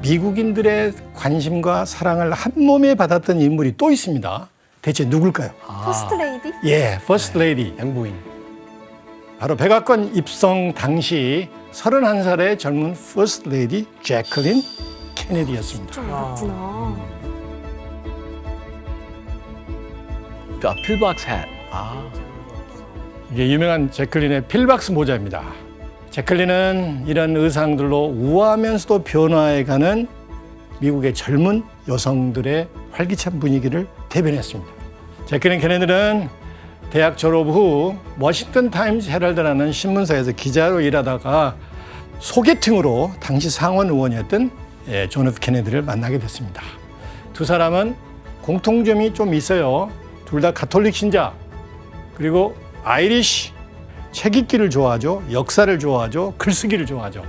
미국인들의 관심과 사랑을 한 몸에 받았던 인물이 또 있습니다. 대체 누굴까요? 퍼스트 레이디? 예, 퍼스트 레이디. 양부인. 바로 백악관 입성 당시 31살의 젊은 퍼스트 레이디 제클린 케네디였습니다. 좀 어렵구나. 필박스 햇. 아. 이게 유명한 제클린의 필박스 모자입니다. 제클린은 이런 의상들로 우아하면서도 변화해가는 미국의 젊은 여성들의 활기찬 분위기를 대변했습니다. 제클린 케네디는 대학 졸업 후 워싱턴 타임즈 헤럴드라는 신문사에서 기자로 일하다가 소개팅으로 당시 상원 의원이었던 존 F 케네디를 만나게 됐습니다. 두 사람은 공통점이 좀 있어요. 둘 다 가톨릭 신자, 그리고 아이리쉬, 책 읽기를 좋아하죠. 역사를 좋아하죠. 글쓰기를 좋아하죠.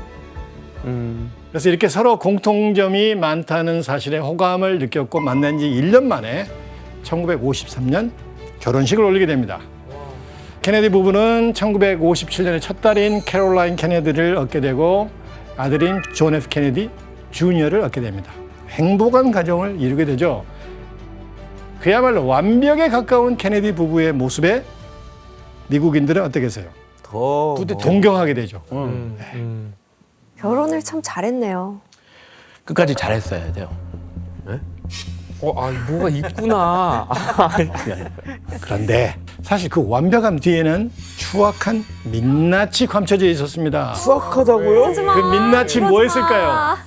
그래서 이렇게 서로 공통점이 많다는 사실에 호감을 느꼈고 만난 지 1년 만에 1953년 결혼식을 올리게 됩니다. 케네디 부부는 1957년에 첫 딸인 캐롤라인 케네디를 얻게 되고 아들인 존 F 케네디 주니어를 얻게 됩니다. 행복한 가정을 이루게 되죠. 그야말로 완벽에 가까운 케네디 부부의 모습에 미국인들은 어떻겠어요? 더 동경하게 되죠. 결혼을 참 잘했네요. 끝까지 잘했어야 돼요. 뭐가 있구나. 그런데 사실 그 완벽함 뒤에는 추악한 민낯이 감춰져 있었습니다. 수학하다고요? 하지마. 그 민낯이 뭐였을까요?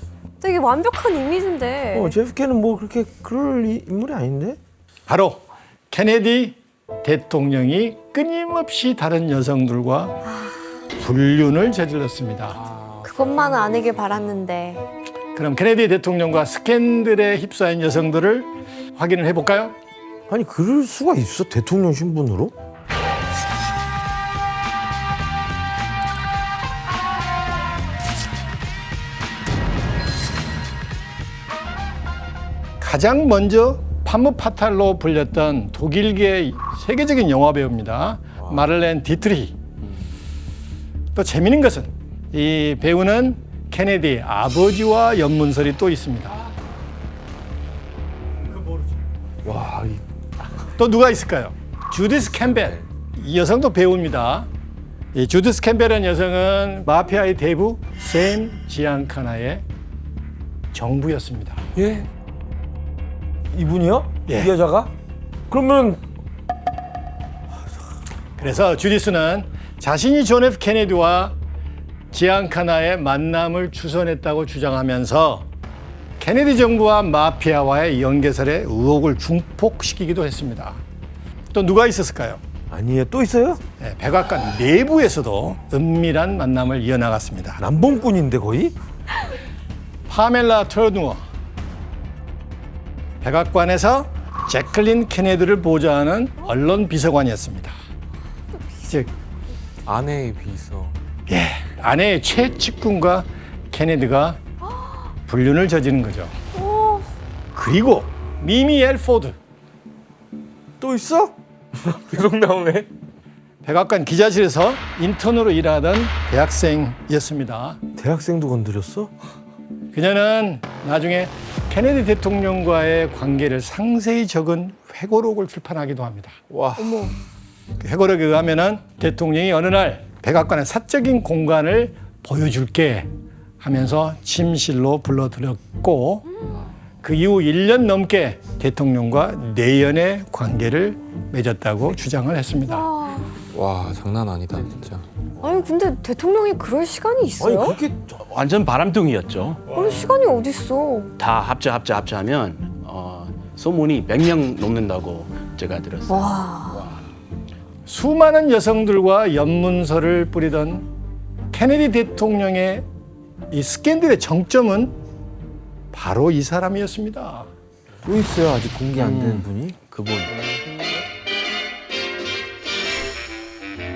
되게 완벽한 이미지인데. 제프케는 뭐 그렇게 그럴 인물이 아닌데? 바로 케네디 대통령이 끊임없이 다른 여성들과 불륜을 저질렀습니다. 그것만은 아니길 바랐는데. 그럼 케네디 대통령과 스캔들에 휩싸인 여성들을 확인을 해볼까요? 아니 그럴 수가 있어 대통령 신분으로? 가장 먼저 파무파탈로 불렸던 독일계 세계적인 영화 배우입니다. 마를렌 디트리히. 또 재미있는 것은 이 배우는 케네디 아버지와 연문설이 또 있습니다. 와, 또 누가 있을까요? 주디스 캠벨. 이 여성도 배우입니다. 이 주디스 캠벨이라는 여성은 마피아의 대부 샘 지앙카나의 정부였습니다. 예? 이분이요? 예. 이 여자가? 그러면 그래서 주디스는 자신이 존 F 케네디와 지앙카나의 만남을 주선했다고 주장하면서 케네디 정부와 마피아와의 연계설에 의혹을 중폭시키기도 했습니다. 또 누가 있었을까요? 아니에요. 또 있어요? 네, 백악관 내부에서도 은밀한 만남을 이어나갔습니다. 남봉꾼인데 거의? 파멜라 터누어. 백악관에서 제클린 케네디를 보좌하는 언론 비서관이었습니다. 즉, 아내의 비서. 아내의 최측근과 케네디가 불륜을 저지른 거죠. 그리고 미미 엘포드. 또 있어? 계속 나오네. 백악관 기자실에서 인턴으로 일하던 대학생이었습니다. 대학생도 건드렸어? 그녀는 나중에 케네디 대통령과의 관계를 상세히 적은 회고록을 출판하기도 합니다. 와. 그 회고록에 의하면은 대통령이 어느 날 백악관의 사적인 공간을 보여줄게 하면서 침실로 불러들였고 그 이후 1년 넘게 대통령과 내연의 관계를 맺었다고 주장을 했습니다. 와, 장난 아니다, 진짜. 아니 근데 대통령이 그럴 시간이 아니 있어요? 그렇게 완전 바람둥이였죠. 그럴 시간이 어딨어. 다 합자하면 소문이 100명 넘는다고 제가 들었어요. 와. 수많은 여성들과 연문서를 뿌리던 케네디 대통령의 이 스캔들의 정점은 바로 이 사람이었습니다. 또 있어요. 아직 공개 안 된 분이? 그분.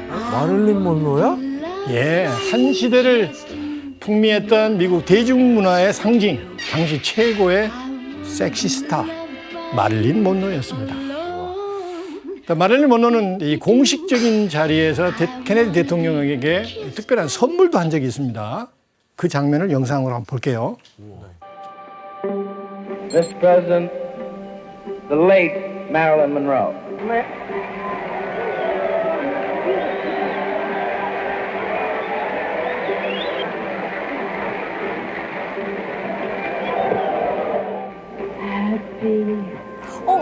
마릴린 먼로야? 예, 한 시대를 풍미했던 미국 대중문화의 상징, 당시 최고의 섹시 스타 마릴린 먼로였습니다. 마릴린 먼로는 이 공식적인 자리에서 케네디 대통령에게 특별한 선물도 한 적이 있습니다. 그 장면을 영상으로 한번 볼게요. Mr. President, the late Marilyn Monroe.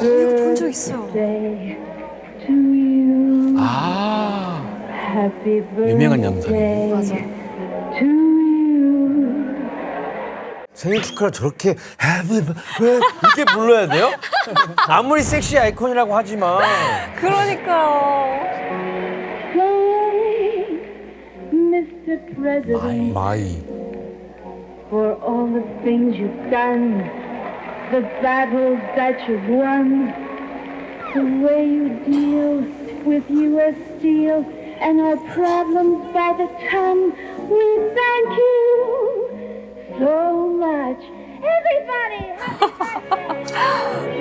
이거 본 적 있어요. 아, 유명한 영상이에요. 맞아. 생일 축하를 저렇게 왜 이렇게 불러야 돼요? 아무리 섹시 아이콘이라고 하지만 그러니까요. Mr. President, 마이. for all the things you've done, the battles that you've won, the way you deal with U.S. Steel and our problems by the ton, we thank you so much. Everybody!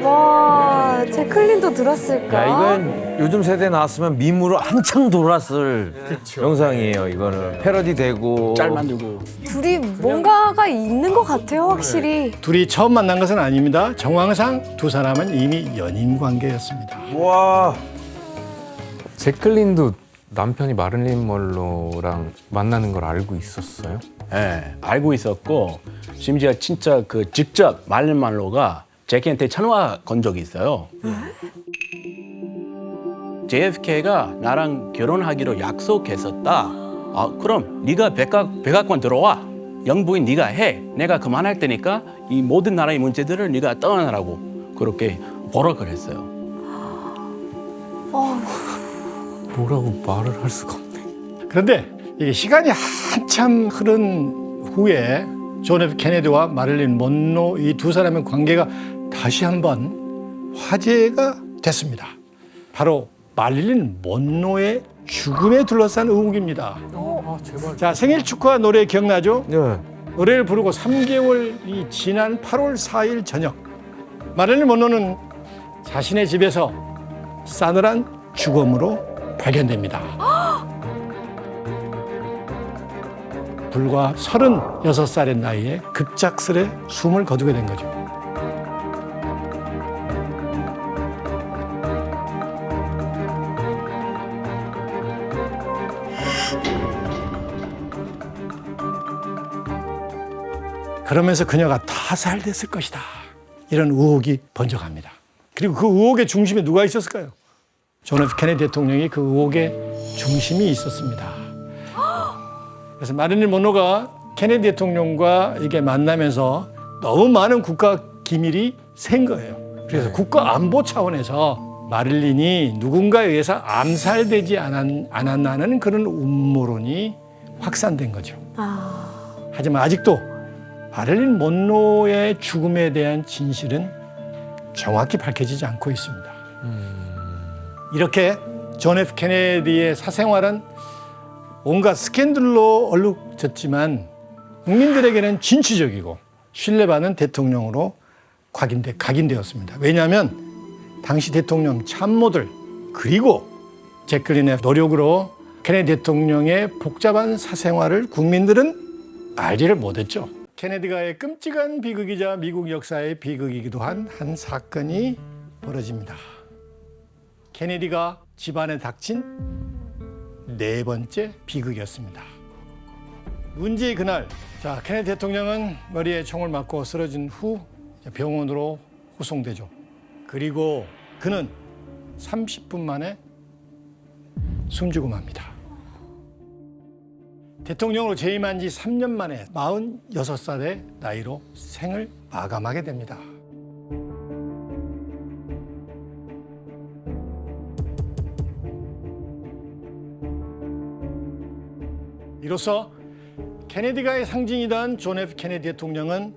와, 제클린도 들었을까? 야 이건 요즘 세대 나왔으면 밈으로 한창 돌았을 영상이에요. 이거는 패러디 되고 짤 만들고. 둘이 뭔가가 있는 것 같아요, 확실히. 둘이 처음 만난 것은 아닙니다. 정황상 두 사람은 이미 연인 관계였습니다. 와 제클린도 남편이 마릴린 먼로랑 만나는 걸 알고 있었어요? 예, 알고 있었고 심지어 진짜 그 직접 마릴린 먼로가 제키한테 전화 건 적이 있어요. JFK가 나랑 결혼하기로 약속했었다. 아, 그럼 네가 백악관 들어와. 영부인 네가 해. 내가 그만할 테니까 이 모든 나라의 문제들을 네가 떠나라고 그렇게 버럭을 했어요. 뭐라고 말을 할 수가 없네. 그런데 이게 시간이 한참 흐른 후에 존 F 케네디와 마릴린 먼로 이 두 사람의 관계가 다시 한번 화제가 됐습니다. 바로 마릴린 먼로의 죽음에 둘러싼 의혹입니다. 자, 생일 축하 노래 기억나죠? 네. 노래를 부르고 3개월이 지난 8월 4일 저녁, 마릴린 먼로는 자신의 집에서 싸늘한 죽음으로 발견됩니다. 불과 36살의 나이에 급작스레 숨을 거두게 된 거죠. 그러면서 그녀가 타살됐을 것이다. 이런 의혹이 번져갑니다. 그리고 그 의혹의 중심에 누가 있었을까요? 존 F 케네디 대통령이 그 의혹의 중심이 있었습니다. 그래서 마릴린 먼로가 케네디 대통령과 이게 만나면서 너무 많은 국가 기밀이 샌 거예요. 그래서 국가 안보 차원에서 마릴린이 누군가에 의해서 암살되지 않았나는 그런 음모론이 확산된 거죠. 하지만 아직도 마릴린 먼로의 죽음에 대한 진실은 정확히 밝혀지지 않고 있습니다. 이렇게 존 F 케네디의 사생활은 온갖 스캔들로 얼룩졌지만 국민들에게는 진취적이고 신뢰받는 대통령으로 각인되었습니다. 왜냐하면 당시 대통령 참모들 그리고 제클린의 노력으로 케네디 대통령의 복잡한 사생활을 국민들은 알지를 못했죠. 케네디가의 끔찍한 비극이자 미국 역사의 비극이기도 한 사건이 벌어집니다. 케네디가 집안에 닥친 4번째 비극이었습니다. 문제의 그날, 케네디 대통령은 머리에 총을 맞고 쓰러진 후 병원으로 후송되죠. 그리고 그는 30분 만에 숨지고 맙니다. 대통령으로 재임한 지 3년 만에 46살의 나이로 생을 마감하게 됩니다. 이로써 케네디가의 상징이던 존 F 케네디 대통령은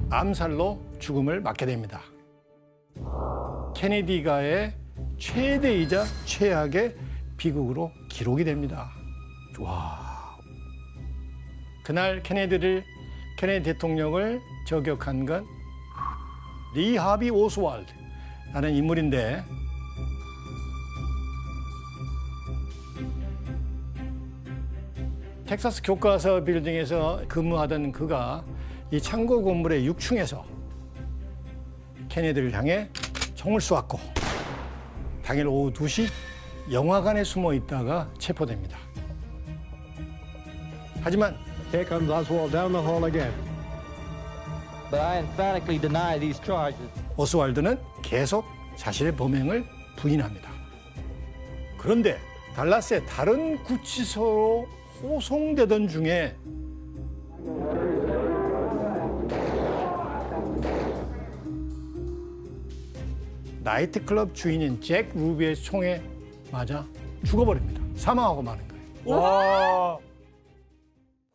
암살로 죽음을 맞게 됩니다. 케네디가의 최대이자 최악의 비극으로 기록이 됩니다. 그날 케네디 대통령을 저격한 건 리 하비 오스왈드라는 인물인데 텍사스 교과서 빌딩에서 근무하던 그가 이 창고 건물의 6층에서 케네디를 향해 총을 쏘았고 당일 오후 2시 영화관에 숨어 있다가 체포됩니다. 하지만 Here comes Oswald down the hall again. But I emphatically deny these charges. 오스왈드는 계속 자신의 범행을 부인합니다. 그런데 달라스의 다른 구치소로 호송되던 중에 나이트클럽 주인인 잭 루비의 총에 맞아 죽어버립니다. 사망하고 마는 거예요. 와.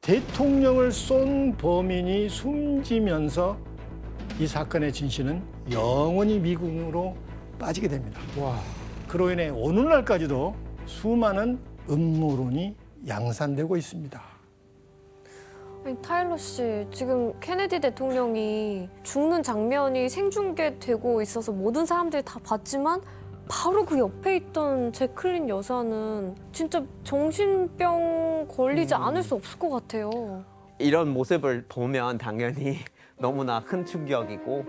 대통령을 쏜 범인이 숨지면서 이 사건의 진실은 영원히 미궁으로 빠지게 됩니다. 그로 인해 오늘날까지도 수많은 음모론이 양산되고 있습니다. 아니, 타일러 씨, 지금 케네디 대통령이 죽는 장면이 생중계되고 있어서 모든 사람들이 다 봤지만 바로 그 옆에 있던 제클린 여사는 진짜 정신병 걸리지 않을 수 없을 것 같아요. 이런 모습을 보면 당연히 너무나 큰 충격이고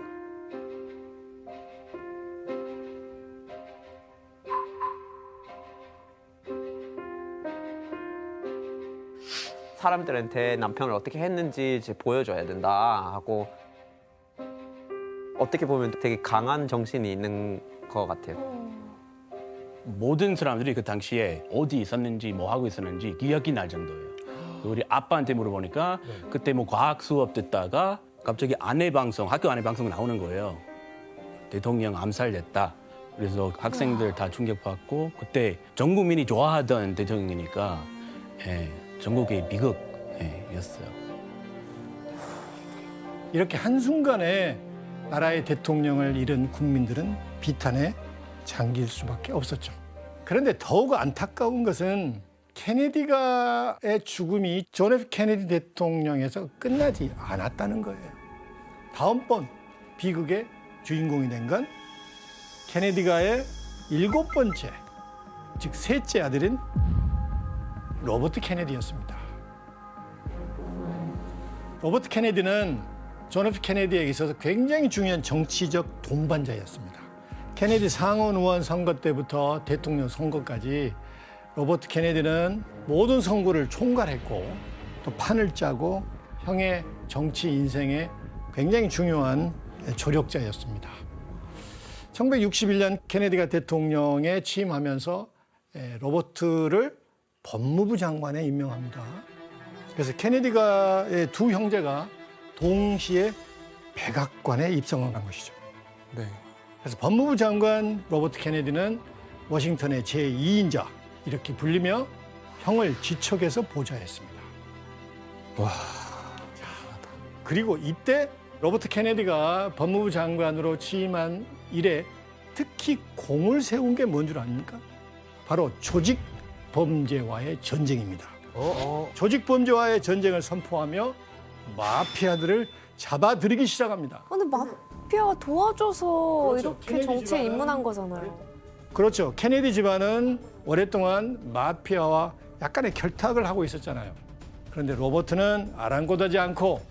사람들한테 남편을 어떻게 했는지 이제 보여줘야 된다 하고 어떻게 보면 되게 강한 정신이 있는 것 같아요. 모든 사람들이 그 당시에 어디 있었는지 뭐 하고 있었는지 기억이 날 정도예요. 우리 아빠한테 물어보니까 그때 뭐 과학 수업 듣다가 갑자기 아내 방송, 학교 아내 방송 나오는 거예요. 대통령 암살됐다. 그래서 학생들 다 충격받고 그때 전 국민이 좋아하던 대통령이니까 전국의 비극이었어요. 이렇게 한순간에 나라의 대통령을 잃은 국민들은 비탄에 잠길 수밖에 없었죠. 그런데 더욱 안타까운 것은 케네디가의 죽음이 존 F 케네디 대통령에서 끝나지 않았다는 거예요. 다음번 비극의 주인공이 된 건 케네디가의 7번째, 즉 셋째 아들인 로버트 케네디였습니다. 로버트 케네디는 존 F 케네디에게 있어서 굉장히 중요한 정치적 동반자였습니다. 케네디 상원 의원 선거 때부터 대통령 선거까지 로버트 케네디는 모든 선거를 총괄했고 또 판을 짜고 형의 정치 인생에 굉장히 중요한 조력자였습니다. 1961년 케네디가 대통령에 취임하면서 로버트를 법무부 장관에 임명합니다. 그래서 케네디가의 두 형제가 동시에 백악관에 입성을 한 것이죠. 네. 그래서 법무부 장관 로버트 케네디는 워싱턴의 제2인자 이렇게 불리며 형을 지척에서 보좌했습니다. 와. 그리고 이때 로버트 케네디가 법무부 장관으로 취임한 이래 특히 공을 세운 게 뭔 줄 아닙니까? 바로 조직 범죄와의 전쟁입니다. 조직 범죄와의 전쟁을 선포하며 마피아들을 잡아들이기 시작합니다. 근데 마피아가 도와줘서 그렇죠. 이렇게 케네디 정치에 집안은 입문한 거잖아요. 그렇죠. 케네디 집안은 오랫동안 마피아와 약간의 결탁을 하고 있었잖아요. 그런데 로버트는 아랑곳하지 않고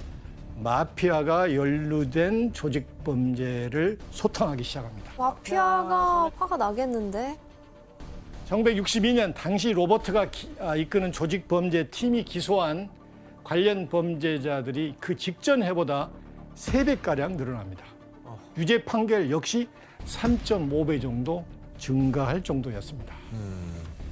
마피아가 연루된 조직 범죄를 소탕하기 시작합니다. 마피아가 화가 나겠는데? 1962년 당시 로버트가 이끄는 조직 범죄 팀이 기소한 관련 범죄자들이 그 직전 해보다 3배가량 늘어납니다. 유죄 판결 역시 3.5배 정도 증가할 정도였습니다.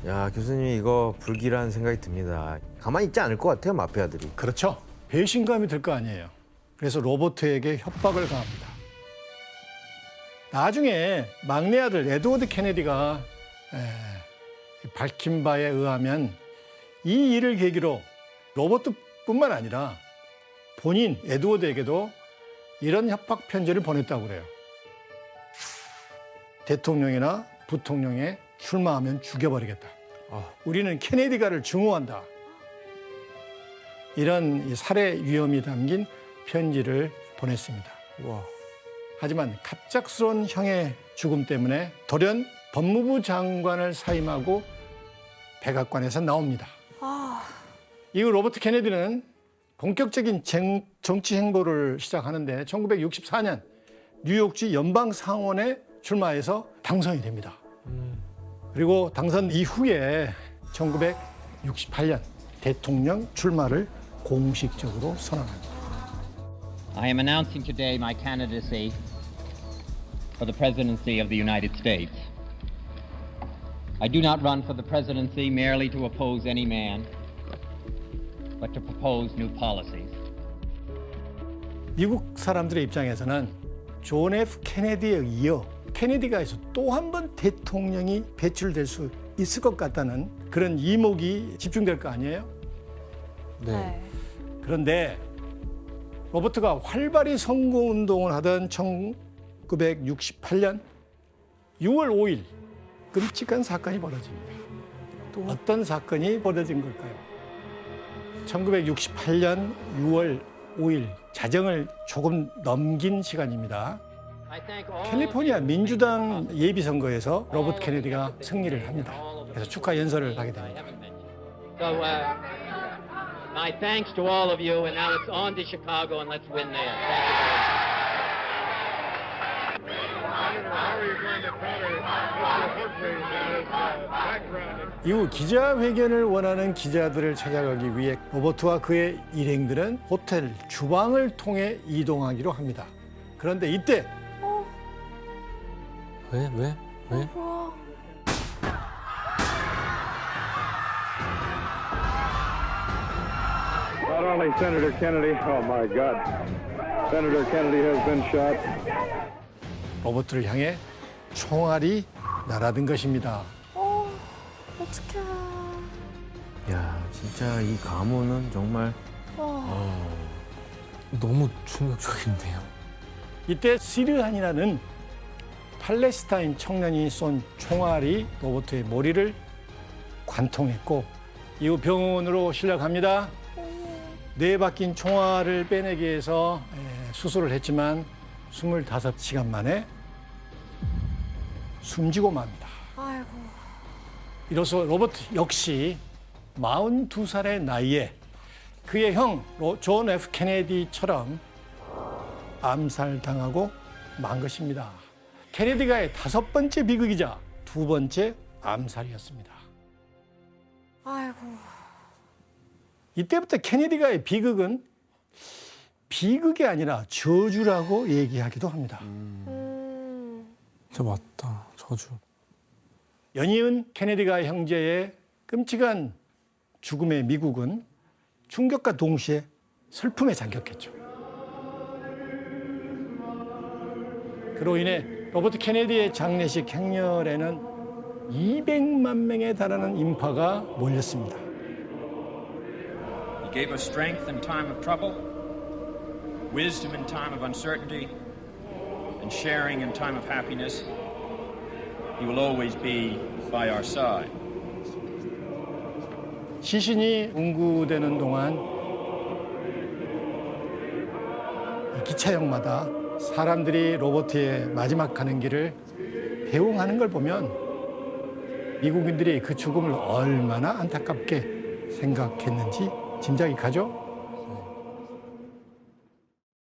야, 교수님 이거 불길한 생각이 듭니다. 가만히 있지 않을 것 같아요, 마피아들이. 그렇죠. 배신감이 들 거 아니에요. 그래서 로버트에게 협박을 가합니다. 나중에 막내 아들 에드워드 케네디가 밝힌 바에 의하면 이 일을 계기로 로버트뿐만 아니라 본인 에드워드에게도 이런 협박 편지를 보냈다고 그래요. 대통령이나 부통령에 출마하면 죽여버리겠다. 우리는 케네디가를 증오한다. 이런 이 살해 위험이 담긴 편지를 보냈습니다. 와. 하지만 갑작스러운 형의 죽음 때문에 돌연 법무부 장관을 사임하고 백악관에서 나옵니다. 이후 로버트 케네디는 본격적인 정치 행보를 시작하는데 1964년 뉴욕주 연방상원에 출마해서 당선이 됩니다. 그리고 당선 이후에 1968년 대통령 출마를 공식적으로 선언합니다. I am announcing today my candidacy for the presidency of the United States. I do not run for the presidency merely to oppose any man, but to propose new policies. 미국 사람들의 입장에서는 존 F 케네디에 이어 케네디가에서 또 한 번 대통령이 배출될 수 있을 것 같다는 그런 이목이 집중될 거 아니에요? 네. 그런데 로버트가 활발히 선거운동을 하던 1968년 6월 5일 끔찍한 사건이 벌어집니다. 또 어떤 사건이 벌어진 걸까요? 1968년 6월 5일 자정을 조금 넘긴 시간입니다. 캘리포니아 민주당 예비선거에서 로버트 케네디가 승리를 합니다. 그래서 축하 연설을 하게 됩니다. My thanks to all of you, and now it's on to Chicago, and let's win there. Thank you very much. 이후 기자회견을 원하는 기자들을 찾아가기 위해 로버트와 그의 일행들은 호텔 주방을 통해 이동하기로 합니다. 그런데 이때 왜? 뭐야? Not only Senator Kennedy, oh my God, Senator Kennedy has been shot. 로버트를 향해 총알이 날아든 것입니다. 어떡해. 야, 진짜 이 가문은 정말 너무 충격적인데요. 이때 시르한이라는 팔레스타인 청년이 쏜 총알이 로버트의 머리를 관통했고 이후 병원으로 실려갑니다. 뇌에 박힌 총알을 빼내기 위해서 수술을 했지만 25시간 만에 숨지고 맙니다. 아이고. 이로써 로버트 역시 42살의 나이에 그의 형 존 F 케네디처럼 암살당하고 만 것입니다. 케네디가의 5번째 비극이자 2번째 암살이었습니다. 아이고. 이때부터 케네디가의 비극은 비극이 아니라 저주라고 얘기하기도 합니다. 진짜 맞다. 저주. 연이은 케네디가 형제의 끔찍한 죽음의 미국은 충격과 동시에 슬픔에 잠겼겠죠. 그로 인해 로버트 케네디의 장례식 행렬에는 200만 명에 달하는 인파가 몰렸습니다. He gave us strength in time of trouble, wisdom in time of uncertainty, and sharing in time of happiness. He will always be by our side. 시신이 운구되는 동안 기차역마다 사람들이 로버트의 마지막 가는 길을 배웅하는 걸 보면 미국인들이 그 죽음을 얼마나 안타깝게 생각했는지 짐작이 가죠?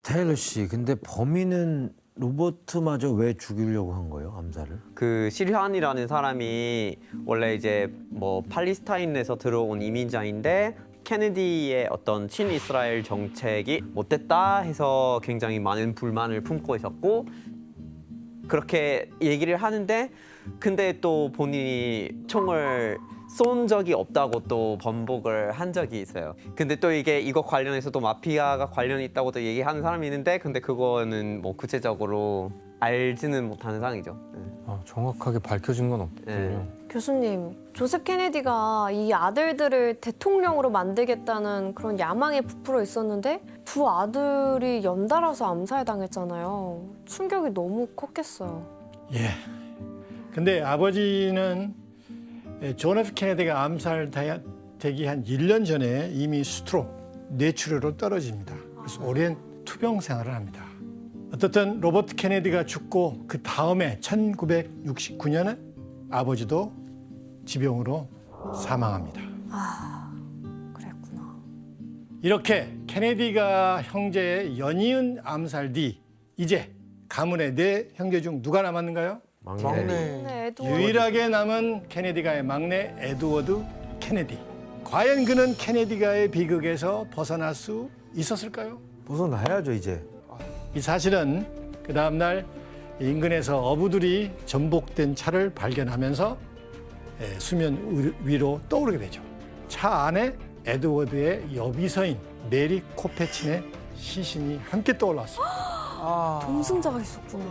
타일러 씨, 근데 범인은 로버트마저 왜 죽이려고 한 거예요, 암살을? 그 시르한이라는 사람이 원래 이제 뭐 팔레스타인에서 들어온 이민자인데 케네디의 어떤 친이스라엘 정책이 못됐다 해서 굉장히 많은 불만을 품고 있었고 그렇게 얘기를 하는데 근데 또 본인이 총을 쏜 적이 없다고 또 번복을 한 적이 있어요. 근데 또 이거 관련해서도 마피아가 관련이 있다고 또 얘기하는 사람이 있는데 근데 그거는 뭐 구체적으로 알지는 못하는 상황이죠. 정확하게 밝혀진 건 없군요. 교수님, 조셉 케네디가 이 아들들을 대통령으로 만들겠다는 그런 야망에 부풀어 있었는데 두 아들이 연달아서 암살당했잖아요. 충격이 너무 컸겠어요. 예. 근데 아버지는 존 F 케네디가 암살되기 한 1년 전에 이미 스트로크, 뇌출혈로 떨어집니다. 그래서 오랜 투병 생활을 합니다. 어떻든 로버트 케네디가 죽고 그 다음에 1969년에 아버지도 지병으로 사망합니다. 아, 그랬구나. 이렇게 케네디가 형제의 연이은 암살 뒤 이제 가문의 네 형제 중 누가 남았는가요? 네, 에드워드. 유일하게 남은 케네디가의 막내 에드워드 케네디. 과연 그는 케네디가의 비극에서 벗어날 수 있었을까요? 벗어나야죠 이제. 이 사실은 그 다음날 인근에서 어부들이 전복된 차를 발견하면서 수면 위로 떠오르게 되죠. 차 안에 에드워드의 여비서인 메리 코페친의 시신이 함께 떠올랐습니다. 동승자가 있었구나.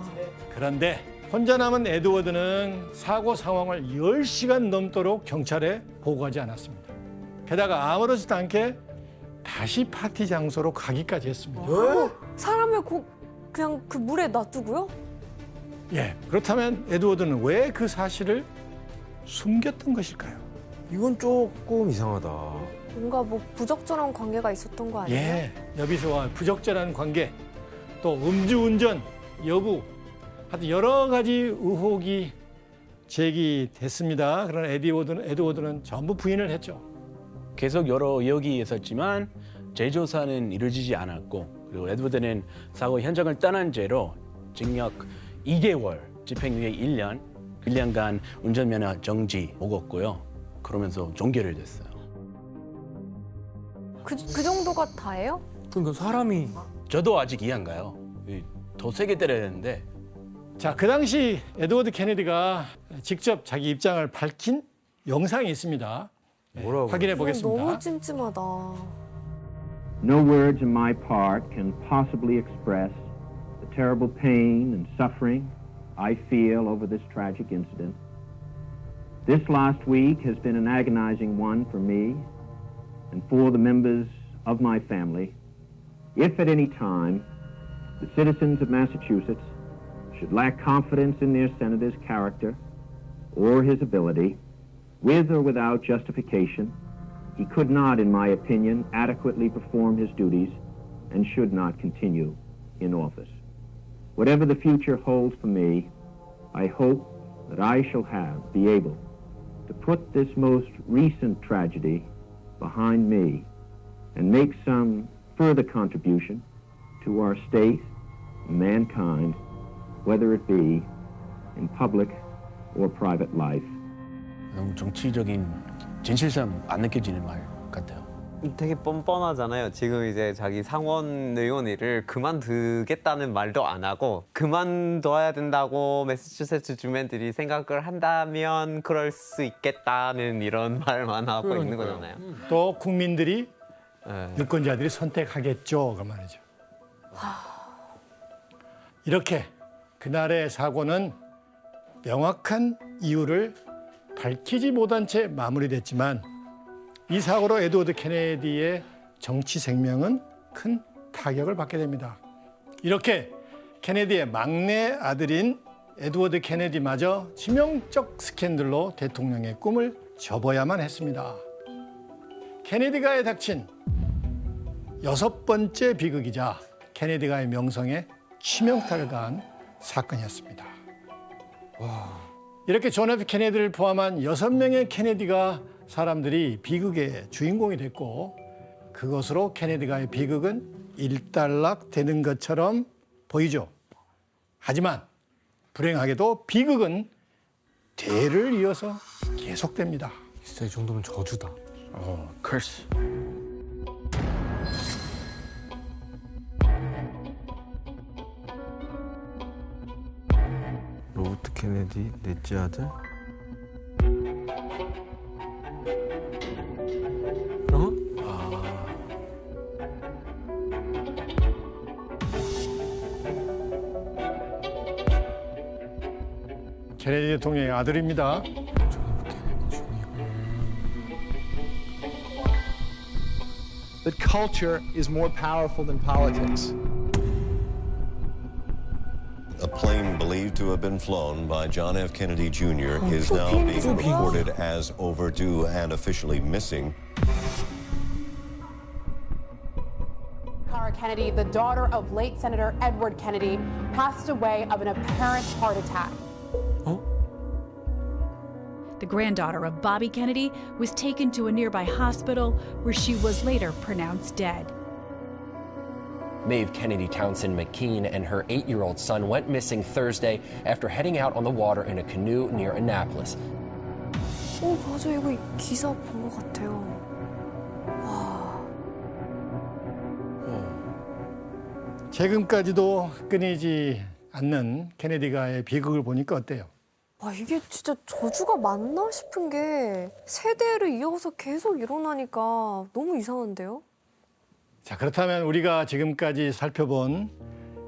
그런데 혼자 남은 에드워드는 사고 상황을 10시간 넘도록 경찰에 보고하지 않았습니다. 게다가 아무렇지도 않게 다시 파티 장소로 가기까지 했습니다. 사람을 그냥 그 물에 놔두고요? 예, 그렇다면 에드워드는 왜 그 사실을 숨겼던 것일까요? 이건 조금 이상하다. 뭔가 뭐 부적절한 관계가 있었던 거 아니에요? 예, 여비서와 부적절한 관계, 또 음주운전 여부, 하여튼 여러 가지 의혹이 제기됐습니다. 그러나 에드워드는 전부 부인을 했죠. 계속 여러 의혹이 있었지만 재조사는 이루어지지 않았고 그리고 에드워드는 사고 현장을 떠난 죄로 징역 2개월, 집행유예 1년간 운전면허 정지 먹었고요. 그러면서 종결이 됐어요. 그 정도가 다예요? 그러니까 사람이 저도 아직 이해 안 가요. 더 세게 때려야 되는데. 자, 그 당시 에드워드 케네디가 직접 자기 입장을 밝힌 영상이 있습니다. 뭐라고? 확인해 보겠습니다. 너무 찜찜하다. No words on my part can possibly express the terrible pain and suffering I feel over this tragic incident. This last week has been an agonizing one for me and for the members of my family. If at any time the citizens of Massachusetts should lack confidence in their senator's character or his ability, with or without justification, he could not, in my opinion, adequately perform his duties and should not continue in office. Whatever the future holds for me, I hope that I shall be able to put this most recent tragedy behind me and make some further contribution to our state and mankind, whether it be in public or private life. 너무 정치적인 진실성 안 느껴지는 말 같아요. 되게 뻔뻔하잖아요. 지금 이제 자기 상원 의원 일을 그만두겠다는 말도 안 하고 그만둬야 된다고 매사추세츠 주민들이 생각을 한다면 그럴 수 있겠다는 이런 말만 하고 있는 거잖아요. 또 국민들이 유권자들이 선택하겠죠, 그 말이죠. 이렇게 그날의 사고는 명확한 이유를 밝히지 못한 채 마무리됐지만 이 사고로 에드워드 케네디의 정치 생명은 큰 타격을 받게 됩니다. 이렇게 케네디의 막내 아들인 에드워드 케네디마저 치명적 스캔들로 대통령의 꿈을 접어야만 했습니다. 케네디가에 닥친 6번째 비극이자 케네디가의 명성에 치명타를 가한 사건이었습니다. 이렇게 존 F 케네디를 포함한 6명의 케네디가 사람들이 비극의 주인공이 됐고 그것으로 케네디가의 비극은 일단락되는 것처럼 보이죠. 하지만 불행하게도 비극은 대를 이어서 계속됩니다. 진짜 이 정도면 저주다. curse. 로버트 케네디 넷째 아들? 케네디 대통령의 아들입니다. That culture is more powerful than politics. A plane believed to have been flown by John F. Kennedy Jr. is now being reported as overdue and officially missing. Cara Kennedy, the daughter of late Senator Edward Kennedy, passed away of an apparent heart attack. The granddaughter of Bobby Kennedy was taken to a nearby hospital where she was later pronounced dead. Maeve Kennedy Townsend McKean and her 8-year-old son went missing Thursday after heading out on the water in a canoe near Annapolis. 맞아. 이거 기사 본 것 같아요. 와. 지금까지도 끊이지 않는 케네디가의 비극을 보니까 어때요? 와, 이게 진짜 저주가 맞나 싶은 게 세대를 이어서 계속 일어나니까 너무 이상한데요? 자, 그렇다면 우리가 지금까지 살펴본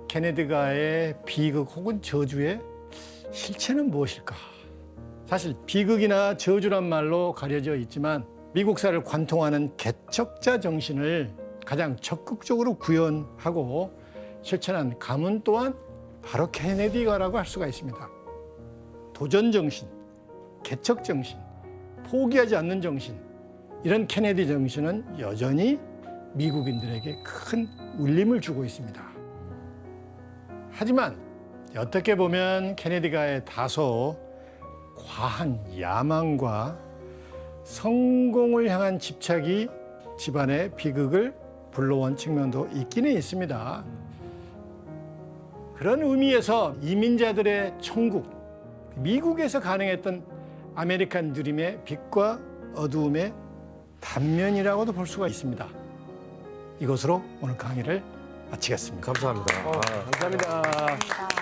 케네디가의 비극 혹은 저주의 실체는 무엇일까? 사실 비극이나 저주란 말로 가려져 있지만 미국사를 관통하는 개척자 정신을 가장 적극적으로 구현하고 실천한 가문 또한 바로 케네디가라고 할 수가 있습니다. 도전 정신, 개척 정신, 포기하지 않는 정신, 이런 케네디 정신은 여전히 미국인들에게 큰 울림을 주고 있습니다. 하지만 어떻게 보면 케네디가의 다소 과한 야망과 성공을 향한 집착이 집안의 비극을 불러온 측면도 있기는 있습니다. 그런 의미에서 이민자들의 천국, 미국에서 가능했던 아메리칸 드림의 빛과 어두움의 단면이라고도 볼 수가 있습니다. 이것으로 오늘 강의를 마치겠습니다. 감사합니다. 감사합니다.